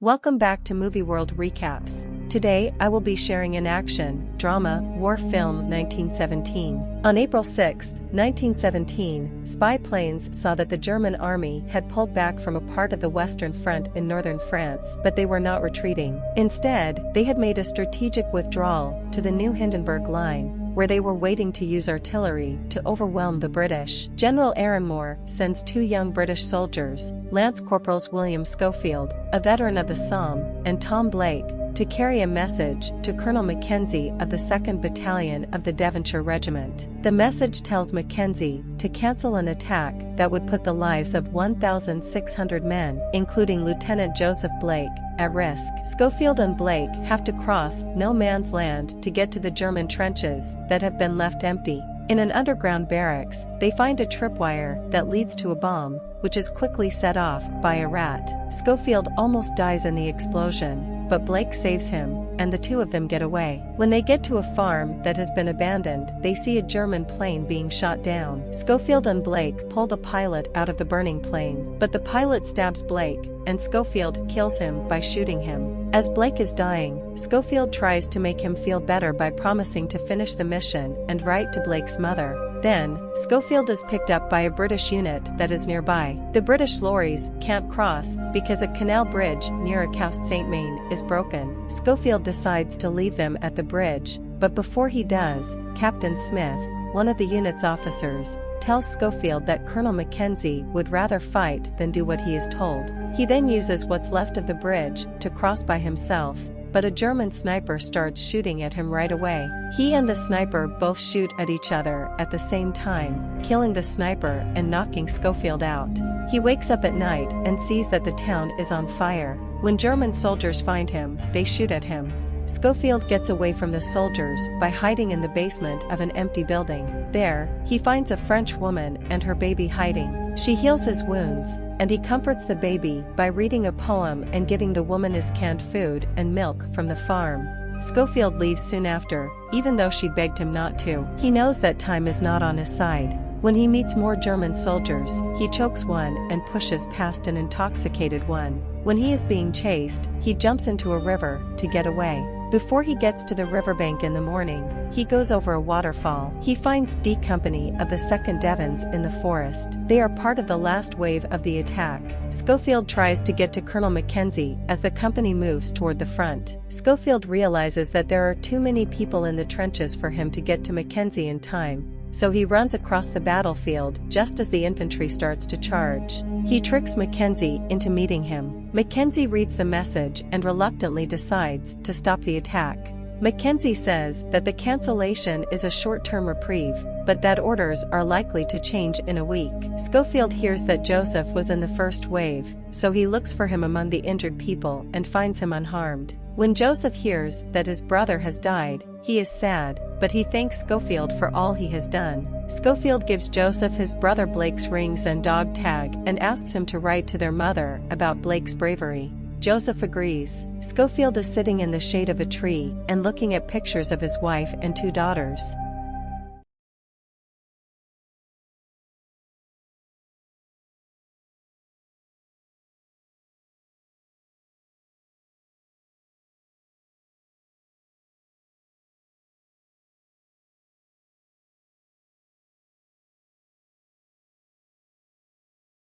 Welcome back to Movieworld Recaps. Today I will be sharing an action, drama, war film 1917. On April 6, 1917, spy planes saw that the German army had pulled back from a part of the Western Front in northern France, but they were not retreating. Instead, they had made a strategic withdrawal to the New Hindenburg Line, where they were waiting to use artillery to overwhelm the British. General Moore sends two young British soldiers, Lance Corporals William Schofield, a veteran of the Somme, and Tom Blake, to carry a message to Colonel Mackenzie of the 2nd Battalion of the Devonshire Regiment. The message tells Mackenzie to cancel an attack that would put the lives of 1,600 men, including Lieutenant Joseph Blake, at risk. Schofield and Blake have to cross no man's land to get to the German trenches that have been left empty. In an underground barracks, they find a tripwire that leads to a bomb, which is quickly set off by a rat. Schofield almost dies in the explosion, but Blake saves him, and the two of them get away. When they get to a farm that has been abandoned, they see a German plane being shot down. Schofield and Blake pull the pilot out of the burning plane, but the pilot stabs Blake, and Schofield kills him by shooting him. As Blake is dying, Schofield tries to make him feel better by promising to finish the mission and write to Blake's mother. Then, Schofield is picked up by a British unit that is nearby. The British lorries can't cross because a canal bridge near Accoust Saint-Main is broken. Schofield decides to leave them at the bridge, but before he does, Captain Smith, one of the unit's officers, tells Schofield that Colonel Mackenzie would rather fight than do what he is told. He then uses what's left of the bridge to cross by himself, but a German sniper starts shooting at him right away. He and the sniper both shoot at each other at the same time, killing the sniper and knocking Schofield out. He wakes up at night and sees that the town is on fire. When German soldiers find him, they shoot at him. Schofield gets away from the soldiers by hiding in the basement of an empty building. There, he finds a French woman and her baby hiding. She heals his wounds, and he comforts the baby by reading a poem and giving the woman his canned food and milk from the farm. Schofield leaves soon after, even though she begged him not to. He knows that time is not on his side. When he meets more German soldiers, he chokes one and pushes past an intoxicated one. When he is being chased, he jumps into a river to get away. Before he gets to the riverbank in the morning, he goes over a waterfall. He finds D Company of the 2nd Devons in the forest. They are part of the last wave of the attack. Schofield tries to get to Colonel Mackenzie as the company moves toward the front. Schofield realizes that there are too many people in the trenches for him to get to Mackenzie in time, so he runs across the battlefield just as the infantry starts to charge. He tricks Mackenzie into meeting him. Mackenzie reads the message and reluctantly decides to stop the attack. Mackenzie says that the cancellation is a short-term reprieve, but that orders are likely to change in a week. Schofield hears that Joseph was in the first wave, so he looks for him among the injured people and finds him unharmed. When Joseph hears that his brother has died, he is sad, but he thanks Schofield for all he has done. Schofield gives Joseph his brother Blake's rings and dog tag and asks him to write to their mother about Blake's bravery. Joseph agrees. Schofield is sitting in the shade of a tree and looking at pictures of his wife and two daughters.